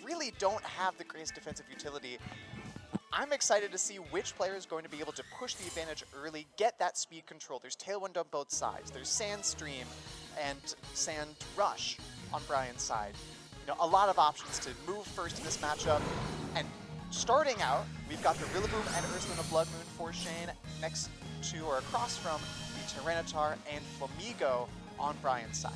really don't have the greatest defensive utility. I'm excited to see which player is going to be able to push the advantage early, get that speed control. There's Tailwind on both sides. There's Sand Stream and Sand Rush on Brian's side. You know, a lot of options to move first in this matchup. And starting out, we've got the Rillaboom and Ursaluna Blood Moon for Shane next to or across from the Tyranitar and Flamigo on Brian's side.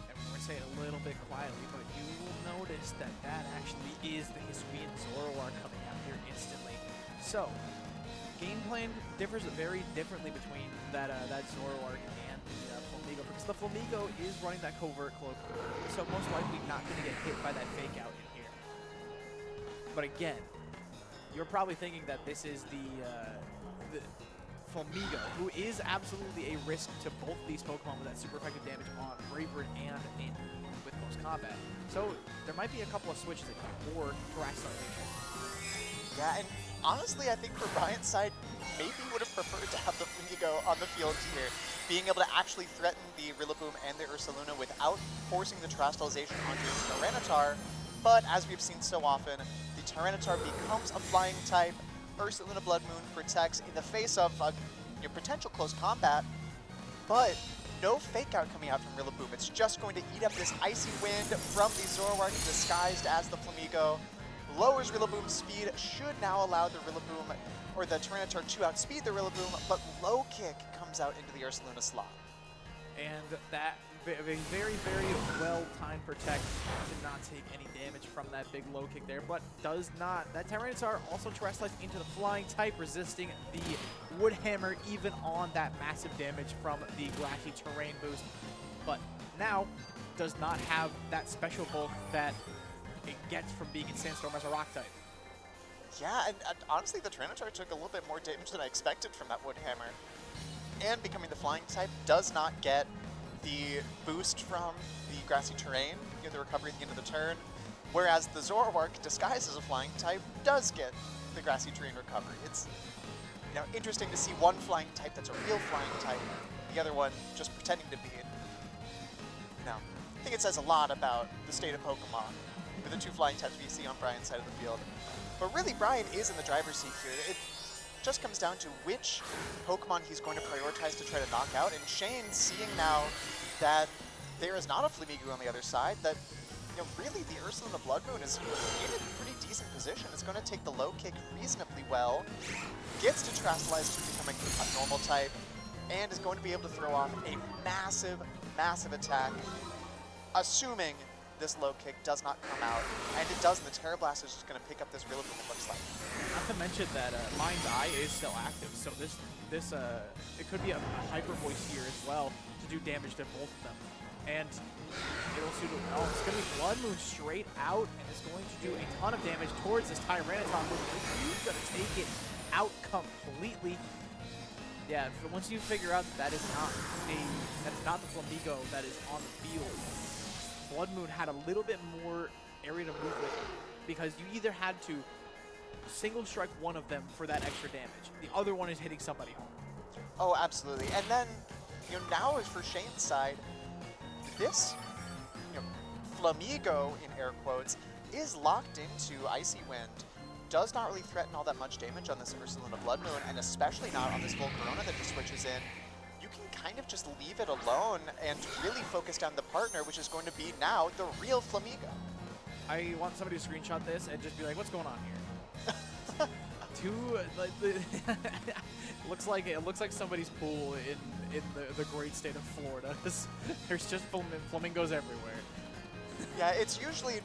And we're going to say it a little bit quietly, but you will notice that that actually is the Hisuian Zoroark coming out here instantly. So, game plan differs very differently between that Zoroark and the Flamigo, because the Flamigo is running that covert cloak, so most likely not going to get hit by that fake out in here. But again, you're probably thinking that this is the Flamigo, who is absolutely a risk to both these Pokemon with that super effective damage on Brave Bird and with close combat. So there might be a couple of switches in here, or Grass Starvation. Yeah, and honestly, I think for Brian's side, maybe would have preferred to have the Flamigo on the field here, being able to actually threaten the Rillaboom and the Ursaluna without forcing the Terastallization onto the Tyranitar. But as we've seen so often, the Tyranitar becomes a flying type. Ursaluna Blood Moon protects in the face of potential close combat, but no fake out coming out from Rillaboom. It's just going to eat up this Icy Wind from the Zoroark disguised as the Flamigo. Lowers Rillaboom's speed, should now allow the Rillaboom or the Tyranitar to outspeed the Rillaboom, but Low Kick comes out into the Ursaluna slot. And that very, very well-timed Protect did not take any damage from that big low kick there, but does not. That Tyranitar also Terrestrialized into the flying type, resisting the Wood Hammer even on that massive damage from the Glassy Terrain boost, but now does not have that special bulk that it gets from being in Sandstorm as a rock type. Yeah, and honestly, the Tyranitar took a little bit more damage than I expected from that Wood Hammer. And becoming the flying type does not get the boost from the grassy terrain, get the recovery at the end of the turn, whereas the Zoroark, disguised as a flying type, does get the grassy terrain recovery. It's interesting to see one flying type that's a real flying type, the other one just pretending to be it. I think it says a lot about the state of Pokemon with the two flying types we see on Brian's side of the field. But really, Brian is in the driver's seat here. It just comes down to which Pokemon he's going to prioritize to try to knock out, and Shane, seeing now that there is not a Flamigo on the other side, that really the Ursaluna Blood Moon is in a pretty decent position. It's going to take the low kick reasonably well, gets to Terastallize to become a normal type, and is going to be able to throw off a massive, massive attack, assuming this low kick does not come out, and it doesn't. The Terra Blast is just going to pick up this Rillaboom, it looks like. Not to mention that Mind's Eye is still active, so this it could be a Hyper Voice here as well to do damage to both of them. And it'll suit it. Oh, it's going to be Blood Moon straight out, and it's going to do a ton of damage towards this Tyranitar, who's going to take it out completely. Yeah, once you figure out that is not the Flamigo that is on the field, Blood Moon had a little bit more area to move with, because you either had to single strike one of them for that extra damage. The other one is hitting somebody home. Oh, absolutely. And then, now for Shane's side, this, Flamigo, in air quotes, is locked into Icy Wind. Does not really threaten all that much damage on this Ursaluna Blood Moon, and especially not on this Volcarona that just switches in. You can kind of just leave it alone and really focus down the partner, which is going to be now the real Flamigo. I want somebody to screenshot this and just be like, what's going on here? Looks like somebody's pool in the great state of Florida. There's just flamingos everywhere. Yeah, it's usually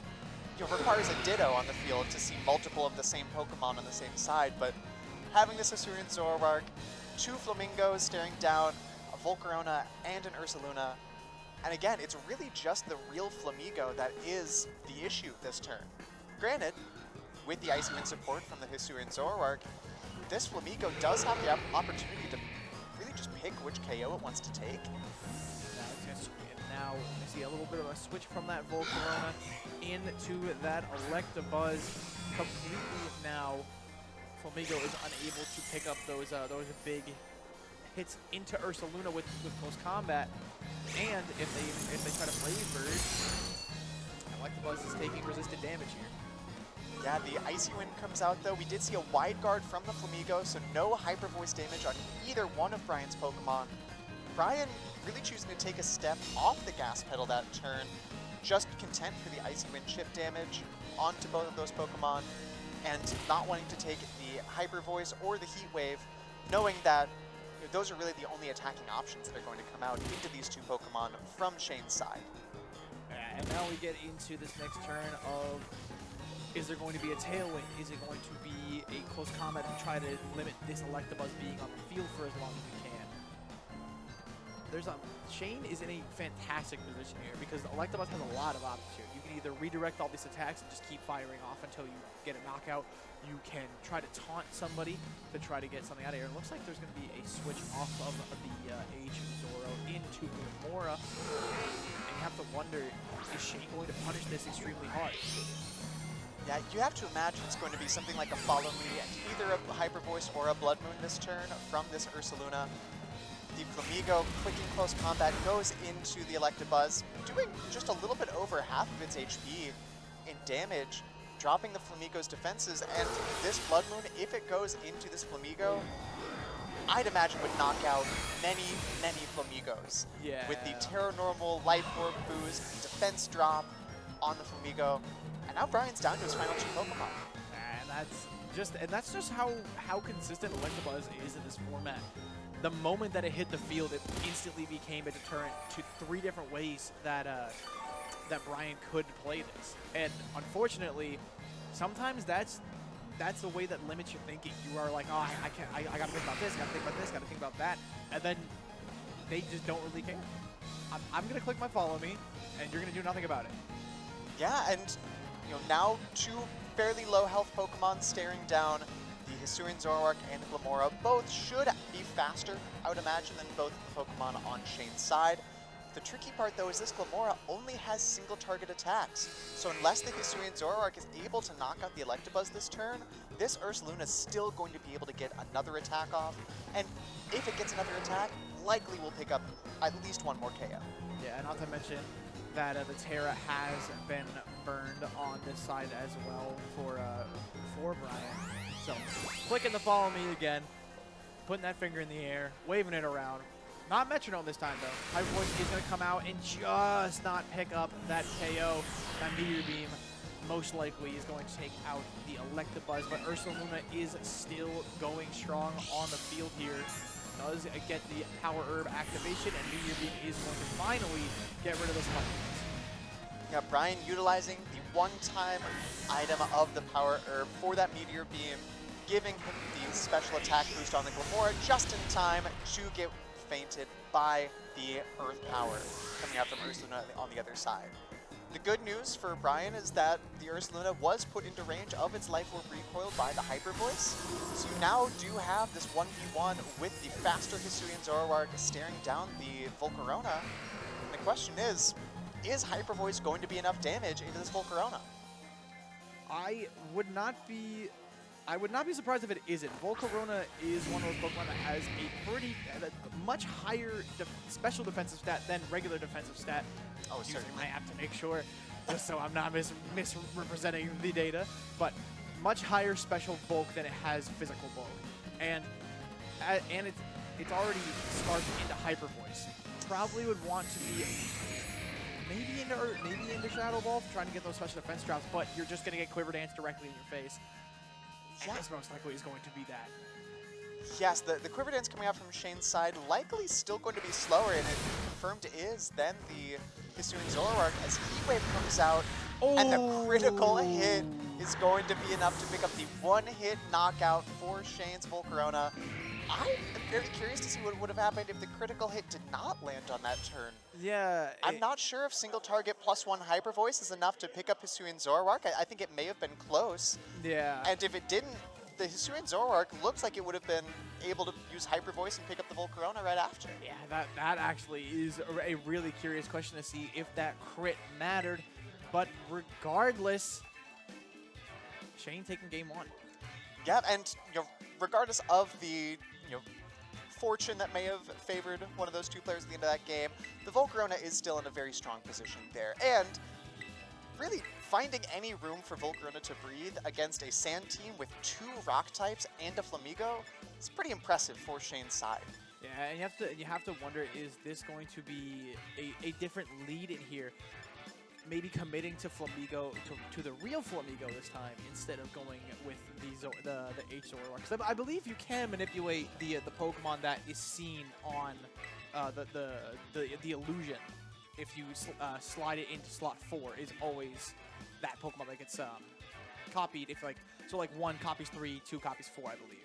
requires a Ditto on the field to see multiple of the same Pokemon on the same side, but having this Hisuian Zoroark, two Flamingos staring down a Volcarona and an Ursaluna, and again, it's really just the real Flamigo that is the issue this turn. Granted, with the Icy Wind support from the Hisuian Zoroark, this Flamigo does have the opportunity to really just pick which KO it wants to take. Now we see a little bit of a switch from that Volcarona into that Electabuzz. Completely now, Flamigo is unable to pick up those big hits into Ursaluna with close combat. And if they try to Brave Bird, Electabuzz is taking resisted damage here. Yeah, the Icy Wind comes out though. We did see a wide guard from the Flamigo, so no Hyper Voice damage on either one of Brian's Pokemon. Brian really choosing to take a step off the gas pedal that turn, just content for the Icy Wind chip damage onto both of those Pokemon, and not wanting to take the Hyper Voice or the Heat Wave, knowing that those are really the only attacking options that are going to come out into these two Pokemon from Shane's side. And now we get into this next turn of, is there going to be a tailwind? Is it going to be a close combat to try to limit this Electabuzz being on the field for as long as we can? Shane is in a fantastic position here because Electabuzz has a lot of options here. You can either redirect all these attacks and just keep firing off until you get a knockout. You can try to taunt somebody to try to get something out of here. It looks like there's going to be a switch off of the Aging Zoro into Glimmora. And you have to wonder, is Shane going to punish this extremely hard? Yeah, you have to imagine it's going to be something like a Follow Me, either a Hyper Voice or a Blood Moon this turn from this Ursaluna. The Flamigo, quick and close combat, goes into the Electabuzz, doing just a little bit over half of its HP in damage, dropping the Flamigo's defenses, and this Blood Moon, if it goes into this Flamigo, I'd imagine would knock out many, many Flamigos. Yeah. With the Terra Normal, Life Orb boost, defense drop on the Flamigo, and now Brian's down to his final two Pokemon. And that's just how consistent Electabuzz is in this format. The moment that it hit the field, it instantly became a deterrent to 3 different ways that that Brian could play this. And unfortunately, sometimes that's the way that limits your thinking. You are like, oh, I gotta think about this, gotta think about this, gotta think about that, and then they just don't really care. I'm gonna click my Follow Me, and you're gonna do nothing about it. Yeah, and now 2 fairly low health Pokemon staring down the Hisuian Zoroark and Glimmora. Both should be faster, I would imagine, than both the Pokemon on Shane's side. The tricky part, though, is this Glimmora only has single target attacks. So unless the Hisuian Zoroark is able to knock out the Electabuzz this turn, this Ursaluna is still going to be able to get another attack off. And if it gets another attack, likely will pick up at least 1 more KO. Yeah, not to mention that the Terra has been burned on this side as well for Brian. So, clicking the Follow Me again, putting that finger in the air, waving it around. Not Metronome this time, though. Hyper Voice is going to come out and just not pick up that KO. That Meteor Beam most likely is going to take out the Electabuzz, but Ursaluna is still going strong on the field here. Does get the Power Herb activation, and Meteor Beam is going to finally get rid of this Electabuzz. Yeah, Brian utilizing the one-time item of the Power Herb for that Meteor Beam, giving him the special attack boost on the Glimmora just in time to get fainted by the Earth Power coming out from Ursaluna on the other side. The good news for Brian is that the Ursaluna was put into range of its Life Orb recoil by the Hyper Voice, so you now do have this 1v1 with the faster Hisuian Zoroark staring down the Volcarona. And the question is Hyper Voice going to be enough damage into this Volcarona? I would not be surprised if it isn't. Volcarona is one of those Pokemon that has a much higher special defensive stat than regular defensive stat. Oh, Using certainly. my app to make sure, just so I'm not misrepresenting the data, but much higher special bulk than it has physical bulk, and it's already scarfed into Hyper Voice. Probably would want to be maybe into Shadow Ball, trying to get those special defense drops, but you're just going to get Quiver Dance directly in your face. And this most likely is going to be that. Yes, the Quiver Dance coming out from Shane's side likely still going to be slower, and it confirmed is then the Hisuian Zoroark as Heat Wave comes out, and the critical hit is going to be enough to pick up the 1-hit knockout for Shane's Volcarona. I am very curious to see what would have happened if the critical hit did not land on that turn. Yeah. I'm not sure if single target +1 Hyper Voice is enough to pick up Hisuian Zoroark. I think it may have been close. Yeah. And if it didn't, the Hisuian Zoroark looks like it would have been able to use Hyper Voice and pick up the Volcarona right after. Yeah, that actually is a really curious question to see if that crit mattered. But regardless, Shane taking game 1. Yeah, and regardless of the fortune that may have favored one of those two players at the end of that game, the Volcarona is still in a very strong position there. And really finding any room for Volcarona to breathe against a Sand team with 2 rock types and a Flamigo is pretty impressive for Shane's side. Yeah, and you have to wonder, is this going to be a different lead in here? Maybe committing to Flamigo, to the real Flamigo this time, instead of going with the H Zoroark. Because I believe you can manipulate the Pokemon that is seen on the illusion. If you slide it into slot 4, is always that Pokemon that gets copied. If so 1 copies 3, 2 copies 4, I believe.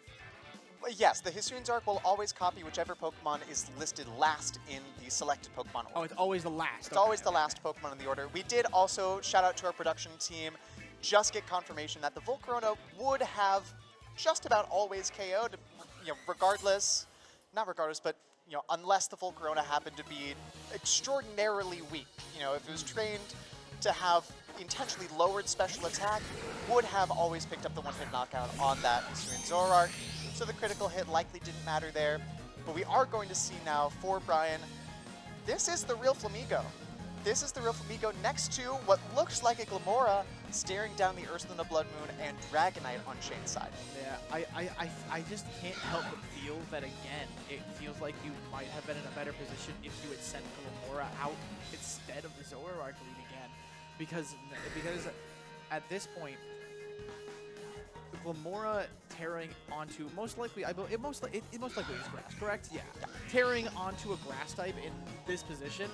Yes, the Hisuian Zoroark will always copy whichever Pokemon is listed last in the selected Pokemon order. Oh, it's always the last. It's always the last Pokemon in the order. We did also, shout out to our production team, just get confirmation that the Volcarona would have just about always KO'd, regardless, not regardless, but unless the Volcarona happened to be extraordinarily weak. If it was trained to have intentionally lowered special attack, would have always picked up the one-hit knockout on that Hisuian Zoroark. So the critical hit likely didn't matter there. But we are going to see now for Brian, this is the real Flamigo. This is the real Flamigo next to what looks like a Glimmora staring down the Ursaluna Blood Moon and Dragonite on Shane's side. Yeah, I just can't help but feel that again, it feels like you might have been in a better position if you had sent Glimmora out instead of the Zoroark lead again. Because at this point, Glimmora tearing onto most likely it most likely is grass, correct? Yeah. Tearing onto a grass type in this position,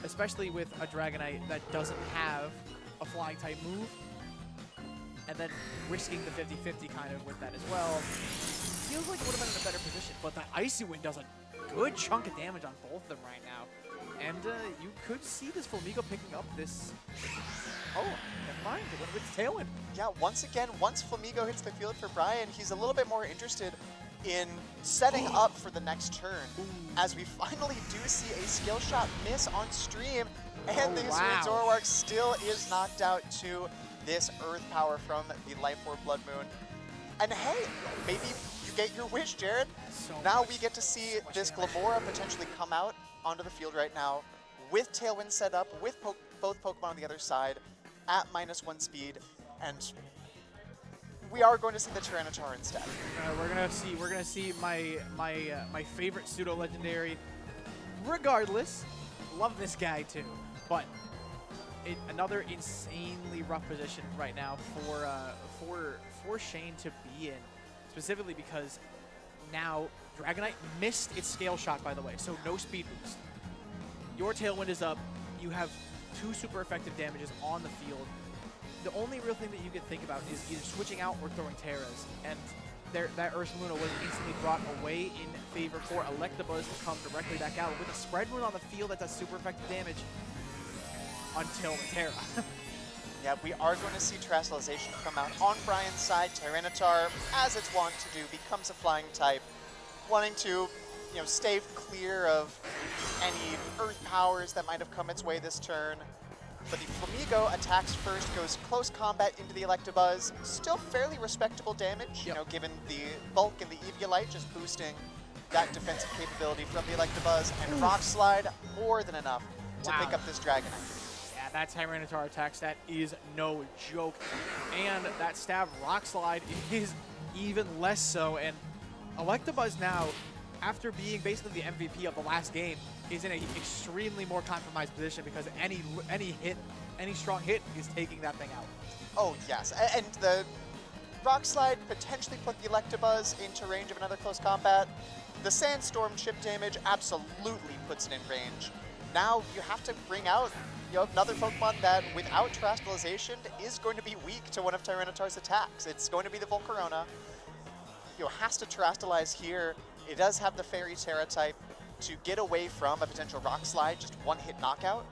especially with a Dragonite that doesn't have a flying type move, and then risking the 50-50 kind of with that as well, feels like it would have been in a better position. But the Icy Wind does a good chunk of damage on both of them right now. And you could see this Flamigo picking up this... Oh, never mind. It went with Tailwind. Yeah, once again, once Flamigo hits the field for Brian, he's a little bit more interested in setting up for the next turn. As we finally do see a skill shot miss on stream, and the Hisuian Zoroark still is knocked out to this Earth Power from the Life Orb Blood Moon. And hey, maybe you get your wish, Jared. Now we get to see this Glimmora potentially come out onto the field right now with Tailwind set up, with both Pokemon on the other side at -1 speed, and we are going to see the Tyranitar instead. We're gonna see my favorite pseudo legendary. Regardless, love this guy too, but another insanely rough position right now for Shane to be in, specifically because now Dragonite missed its scale shot, by the way, so no speed boost. Your Tailwind is up. You have 2 super effective damages on the field. The only real thing that you can think about is either switching out or throwing Terras, and that Ursaluna was instantly brought away in favor for Electabuzz to come directly back out with a Spread Moon on the field that does super effective damage until the Terra. Yeah, we are going to see Terastallization come out on Brian's side. Tyranitar, as it's wont to do, becomes a flying type, wanting to stay clear of any Earth powers that might have come its way this turn. But the Flamigo attacks first, goes close combat into the Electabuzz. Still fairly respectable damage, given the bulk and the Eviolite just boosting that defensive capability from the Electabuzz. And Rock Slide, more than enough to pick up this Dragonite. Yeah, that Tyranitar attack stat is no joke. And that stab Rock Slide is even less so. And Electabuzz now, after being basically the MVP of the last game, is in an extremely more compromised position because any strong hit is taking that thing out. Oh yes, and the Rock Slide potentially put the Electabuzz into range of another close combat. The Sandstorm chip damage absolutely puts it in range. Now you have to bring out another Pokemon that, without Terastallization, is going to be weak to one of Tyranitar's attacks. It's going to be the Volcarona. Has to Terastallize here. It does have the Fairy Terra type to get away from a potential Rock Slide, just one-hit knockout.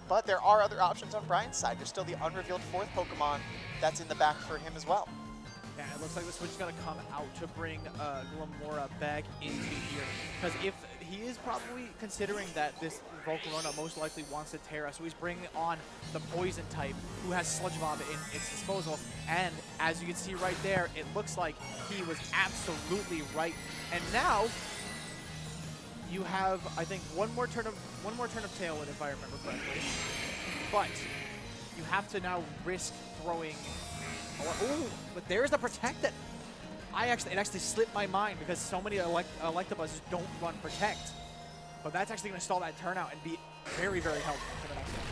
But there are other options on Brian's side. There's still the unrevealed 4th Pokemon that's in the back for him as well. Yeah, it looks like the switch is going to come out to bring Glimmora back into here. Because if he is probably considering that this Volcarona most likely wants to Terra, so he's bringing on the Poison type, who has Sludge Bomb in its disposal. And as you can see right there, it looks like he was absolutely right. And now you have, I think, one more turn of Tailwind, if I remember correctly. But you have to now risk throwing. Oh, but there's the protect that it actually slipped my mind because so many Electabuzzes don't run protect. But that's actually going to stall that turnout and be very, very helpful for the next one.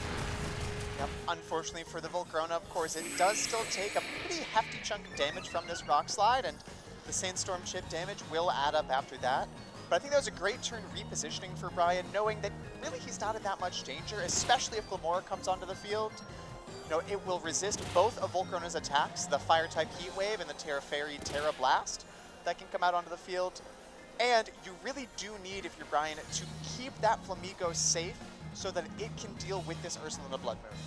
Yep. Unfortunately for the Volcarona, of course, it does still take a pretty hefty chunk of damage from this Rock Slide, and the Sandstorm chip damage will add up after that. But I think that was a great turn repositioning for Brian, knowing that really he's not in that much danger, especially if Glimmora comes onto the field. You know, it will resist both of Volcarona's attacks, the Fire-type Heat Wave and the Terra Fairy Terra Blast that can come out onto the field. And you really do need, if you're Brian, to keep that Flamigo safe so that it can deal with this Ursaluna Blood Moon.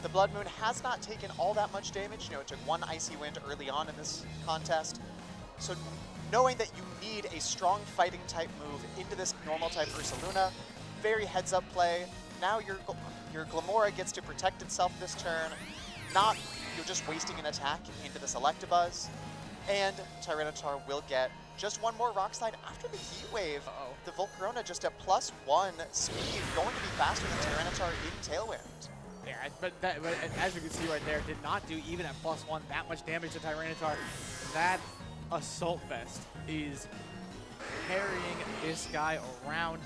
The Blood Moon has not taken all that much damage. You know, it took one Icy Wind early on in this contest. So knowing that you need a strong fighting type move into this normal type Ursaluna, very heads up play. Now your Glimmora gets to protect itself this turn, not you're just wasting an attack into this Electabuzz. And Tyranitar will get just one more Rock Slide after the Heat Wave. The Volcarona just at +1 speed, going to be faster than Tyranitar in Tailwind. Yeah, but as you can see right there, did not do even at +1 that much damage to Tyranitar. That Assault Vest is carrying this guy around.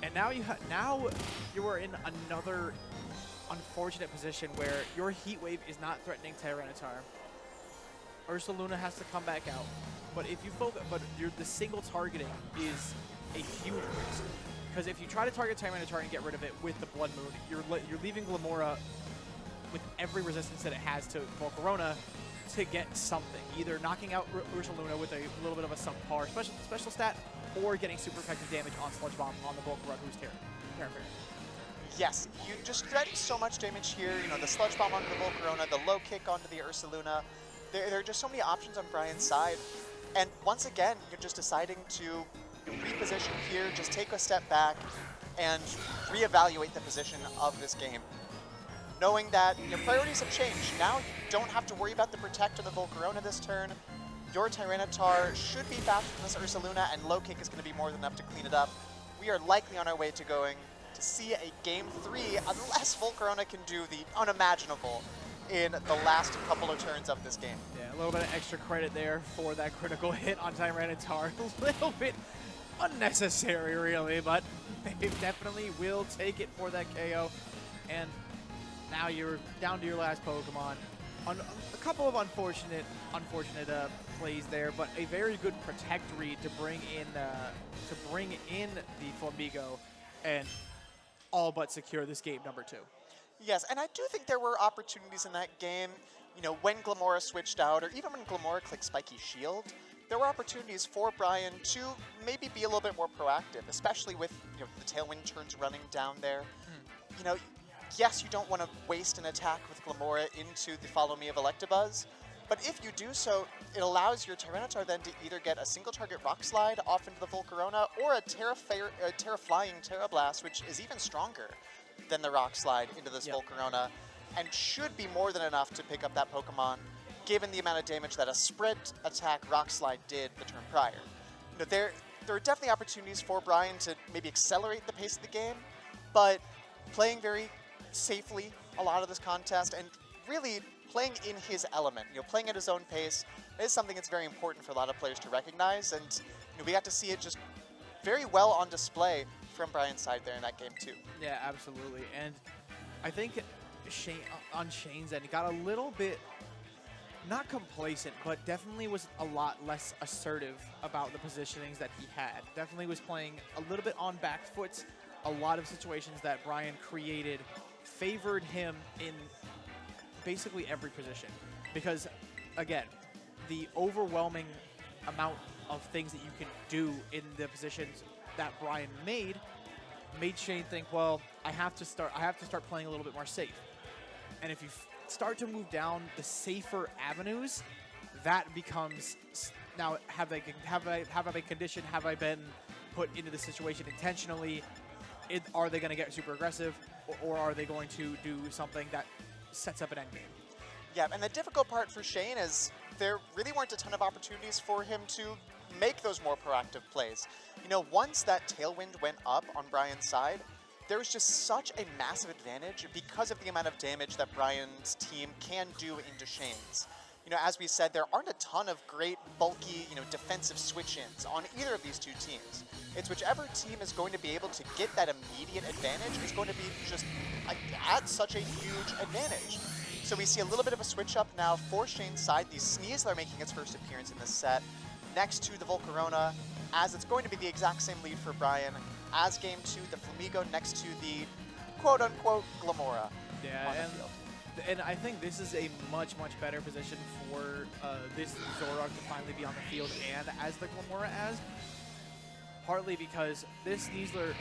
And now you are in another unfortunate position where your Heat Wave is not threatening Tyranitar. Ursaluna has to come back out. But if you focus, the single targeting is a huge risk. Because if you try to target Tyranitar and get rid of it with the Blood Moon, you're leaving Glimmora with every resistance that it has to Volcarona to get something. Either knocking out Ursaluna with a little bit of a subpar special stat, or getting super effective damage on Sludge Bomb on the Volcarona who's Terra Fairy. Yes, you just threaten so much damage here. You know, the Sludge Bomb onto the Volcarona, the low kick onto the Ursaluna. There are just so many options on Brian's side. And once again, you're just deciding to reposition here, just take a step back and reevaluate the position of this game. Knowing that your priorities have changed. Now you don't have to worry about the Protect or the Volcarona this turn. Your Tyranitar should be faster than this Ursaluna, and low kick is going to be more than enough to clean it up. We are likely on our way to going to see a Game 3, unless Volcarona can do the unimaginable in the last couple of turns of this game. Yeah, a little bit of extra credit there for that critical hit on Tyranitar. A little bit unnecessary, really, but they definitely will take it for that KO. And now you're down to your last Pokemon. A couple of unfortunate plays there, but a very good Protect read to bring in the Flamigo and all but secure this game number 2. Yes, and I do think there were opportunities in that game, you know, when Glimmora switched out, or even when Glimmora clicked Spiky Shield, there were opportunities for Brian to maybe be a little bit more proactive, especially with, you know, the Tailwind turns running down there. You know, yes, you don't want to waste an attack with Glimmora into the Follow Me of Electabuzz, but if you do so, it allows your Tyranitar then to either get a single target Rock Slide off into the Volcarona, or a Terra Flying Terra Blast, which is even stronger than the Rock Slide into this Volcarona, and should be more than enough to pick up that Pokemon, given the amount of damage that a Sprint attack Rock Slide did the turn prior. You know, there are definitely opportunities for Brian to maybe accelerate the pace of the game, but playing very safely a lot of this contest, and really playing in his element, you know, playing at his own pace, is something that's very important for a lot of players to recognize, and you know, we got to see it just very well on display from Brian's side there in that game too. Yeah, absolutely. And I think on Shane's end, he got a little bit, not complacent, but definitely was a lot less assertive about the positionings that he had. Definitely was playing a little bit on back foot. A lot of situations that Brian created favored him in basically every position. Because, again, the overwhelming amount of things that you can do in the positions that Brian made Shane think, well, I have to start playing a little bit more safe. And if you start to move down the safer avenues, that becomes, now have I been put into the situation intentionally? Are they going to get super aggressive, or are they going to do something that sets up an endgame? Yeah, and the difficult part for Shane is there really weren't a ton of opportunities for him to make those more proactive plays. You know, once that Tailwind went up on Brian's side, there's just such a massive advantage because of the amount of damage that Brian's team can do into Shane's. You know, as we said, there aren't a ton of great, bulky, defensive switch-ins on either of these two teams. It's whichever team is going to be able to get that immediate advantage is going to be just at such a huge advantage. So we see a little bit of a switch-up now for Shane's side. The Sneasler making its first appearance in this set, next to the Volcarona, as it's going to be the exact same lead for Brian as Game 2, the Flamigo next to the quote-unquote Glamora on the field. And I think this is a much, much better position for this Zoroark to finally be on the field and as the Glamora as. Partly because this Sneasler,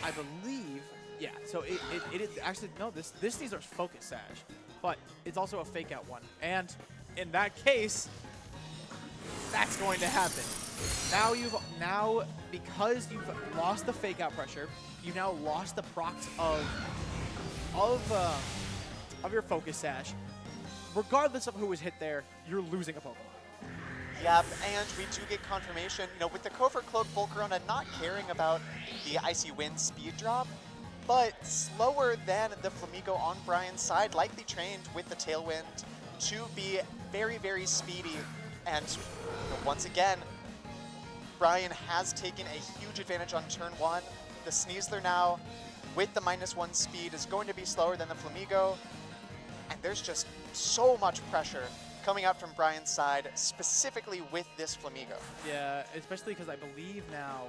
I believe, yeah, so it is actually, no, this Sneasler's Focus Sash, but it's also a fake out one. And in that case, that's going to happen. Now because you've lost the fake out pressure, you've now lost the procs of your Focus Sash. Regardless of who was hit there, you're losing a Pokemon. Yep, and we do get confirmation, with the Covert Cloak Volcarona not caring about the Icy Wind speed drop, but slower than the Flamigo on Brian's side, likely trained with the Tailwind to be very, very speedy. And once again, Brian has taken a huge advantage on turn 1. The Sneasler now, with the -1 speed, is going to be slower than the Flamigo. And there's just so much pressure coming out from Brian's side, specifically with this Flamigo. Yeah, especially because I believe now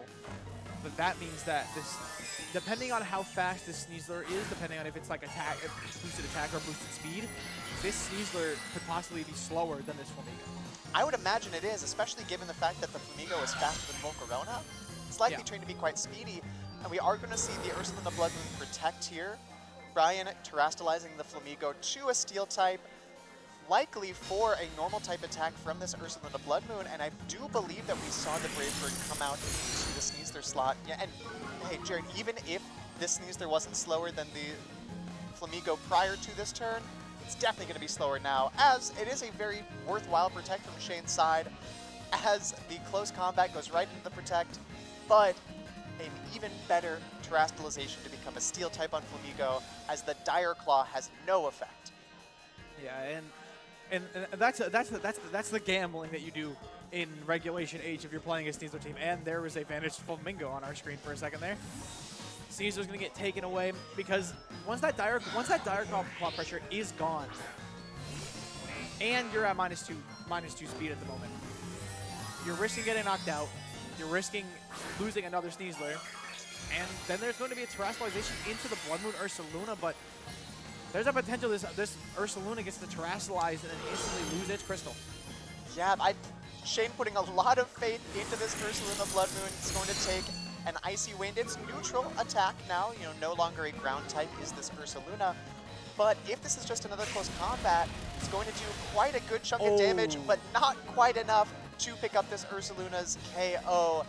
that means that this, depending on how fast this Sneasler is, depending on if it's like boosted attack or boosted speed, this Sneasler could possibly be slower than this Flamigo. I would imagine it is, especially given the fact that the Flamigo is faster than Volcarona. It's likely trained to be quite speedy, and we are going to see the Ursaluna Blood Moon protect here. Brian terastallizing the Flamigo to a Steel type, likely for a normal type attack from this Ursaluna Blood Moon, and I do believe that we saw the Brave Bird come out into the Sneasler slot. Yeah, and hey, Jared, even if this Sneasler wasn't slower than the Flamigo prior to this turn, it's definitely going to be slower now, as it is a very worthwhile protect from Shane's side, as the close combat goes right into the protect, but an even better terastallization to become a Steel type on Flamigo, as the Dire Claw has no effect. Yeah, and that's the gambling that you do in Regulation H if you're playing a Sneasler team. And there was a Vantage Flamingo on our screen for a second there. Sneasler's gonna get taken away because once that Dire Claw pressure is gone, and you're at minus two speed at the moment, you're risking getting knocked out. You're risking losing another Sneasler, and then there's going to be a terastallization into the Blood Moon Ursaluna, but there's a potential this Ursaluna gets to terastallize and then instantly lose its crystal. Yeah, Shane putting a lot of faith into this Ursaluna Blood Moon. It's going to take an Icy Wind. It's neutral attack now, no longer a ground type is this Ursaluna. But if this is just another close combat, it's going to do quite a good chunk of damage, but not quite enough to pick up this Ursaluna's KO.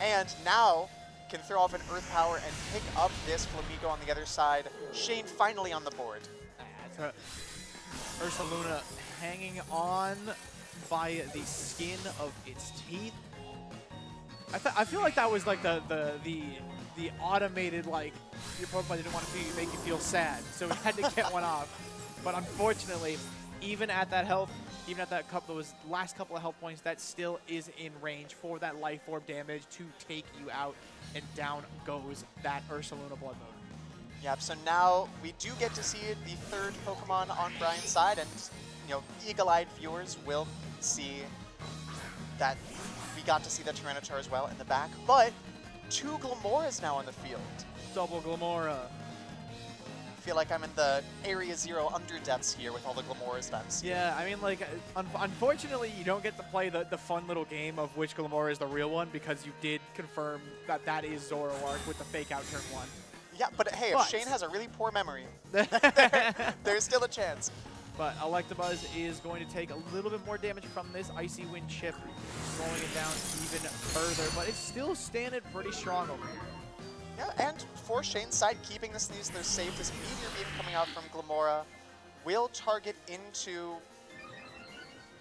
And now can throw off an Earth Power and pick up this Flamigo on the other side. Shane finally on the board. Ursaluna hanging on by the skin of its teeth. I feel like that was like the automated, like, your Pokemon didn't want to make you feel sad, so we had to get one off. But unfortunately, even at that health, even at that those last couple of health points, that still is in range for that Life Orb damage to take you out, and down goes that Ursaluna Blood Moon. Yep, so now we do get to see the third Pokemon on Brian's side, and eagle-eyed viewers will see that we got to see the Tyranitar as well in the back, but 2 Glamoras now on the field. Double Glamora. I feel like I'm in the Area Zero Underdepths here with all the Glamoras that I'm seeing. Yeah, I mean, like, unfortunately, you don't get to play the fun little game of which Glamora is the real one, because you did confirm that is Zoroark with the fake out turn 1. Yeah, but hey, if Shane has a really poor memory, there's still a chance. But Electabuzz is going to take a little bit more damage from this Icy Wind chip, slowing it down even further, but it's still standing pretty strong over here. Yeah, and for Shane's side, keeping the Sneasler safe, this Meteor Beam coming out from Glamora will target into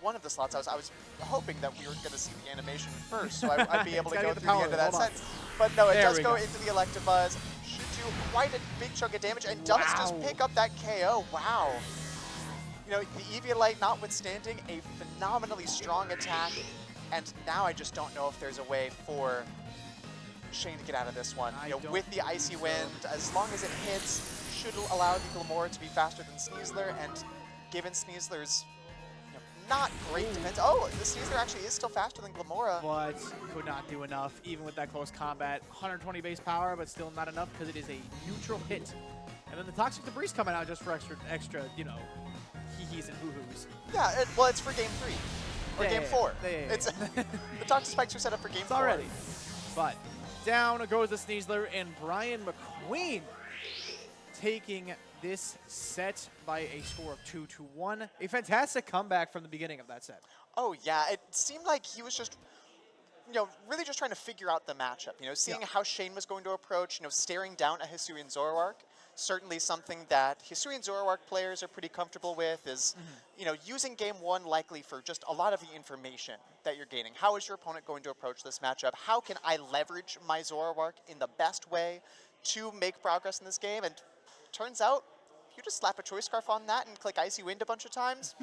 one of the slots. I was hoping that we were going to see the animation first, so I'd be able to go through the end of that sentence. But no, it does go into the Electabuzz. Should do do quite a big chunk of damage and does just Wow. pick up that KO. Wow. You know, the Eviolite notwithstanding a phenomenally strong attack, and now I just don't know if there's a way for Shane to get out of this one. I You know, don't with the think Icy so. Wind, as long as it hits, should allow the Glamora to be faster than Sneasler, and given Sneasler's not great defense. Oh, the Sneasler actually is still faster than Glamora. But could not do enough, even with that close combat. 120 base power, but still not enough because it is a neutral hit. And then the Toxic Debris coming out just for extra, you know, hee-hees and hoo-hoos. Yeah, well, it's for game 3. Or game 4. Yeah. It's the Toxic Spikes are set up for game 4. Already. But down goes the Sneasler, and Brian McQueen taking this set by a score of 2-1. A fantastic comeback from the beginning of that set. Oh, yeah. It seemed like he was just, you know, really just trying to figure out the matchup. You know, seeing how Shane was going to approach, you know, staring down a Hisuian Zoroark. Certainly something that Hisuian Zoroark players are pretty comfortable with is, you know, using game 1 likely for just a lot of the information that you're gaining. How is your opponent going to approach this matchup? How can I leverage my Zoroark in the best way to make progress in this game? And turns out, if you just slap a Choice Scarf on that and click Icy Wind a bunch of times,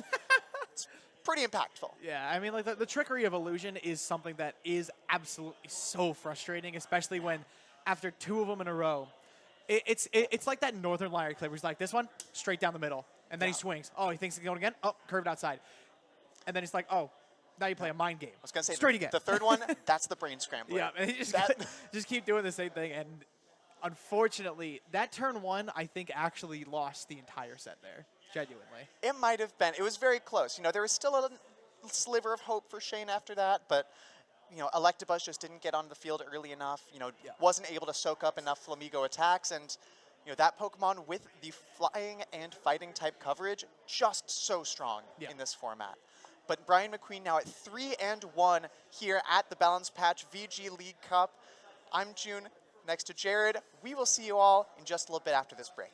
it's pretty impactful. Yeah, I mean, like, the trickery of illusion is something that is absolutely so frustrating, especially when after 2 of them in a row, it's like that Northern Liar clip where he's like, this one, straight down the middle. And then he swings. Oh, he thinks he's going again. Oh, curved outside. And then he's like, oh, now you play a mind game. I was going to say, straight again. The third one, that's the brain scrambler. Yeah, and he just, That- just keep doing the same thing. And unfortunately, that turn 1, I think, actually lost the entire set there. Genuinely. It might have been. It was very close. You know, there was still a sliver of hope for Shane after that, but, you know, Electabuzz just didn't get on the field early enough, you know, wasn't able to soak up enough Flamigo attacks, and, you know, that Pokemon with the flying and fighting type coverage, just so strong in this format. But Brian McQueen now at 3-1 here at the Balance Patch VG League Cup. I'm June, next to Jared. We will see you all in just a little bit after this break.